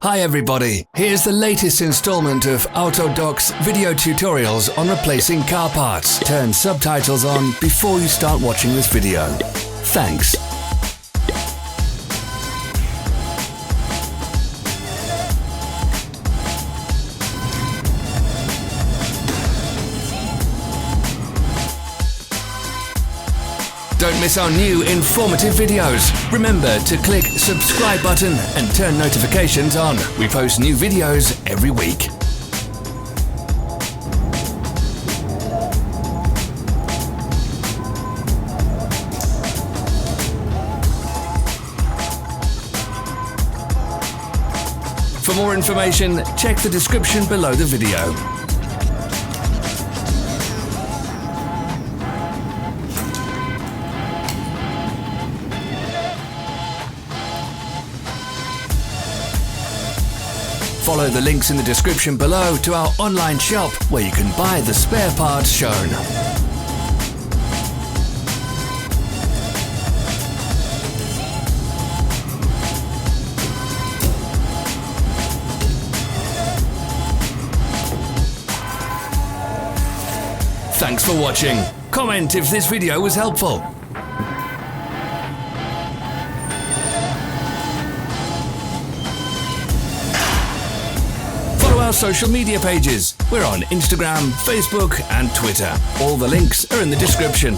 Hi everybody, here's the latest installment of Autodoc's video tutorials on replacing car parts. Turn subtitles on before you start watching this video. Thanks. Don't miss our new informative videos. Remember to click subscribe button and turn notifications on. We post new videos every week. For more information, check the description below the video. Follow the links in the description below to our online shop where you can buy the spare parts shown. Thanks for watching. Comment if this video was helpful. Our social media pages. We're on Instagram, Facebook and Twitter. All the links are in the description.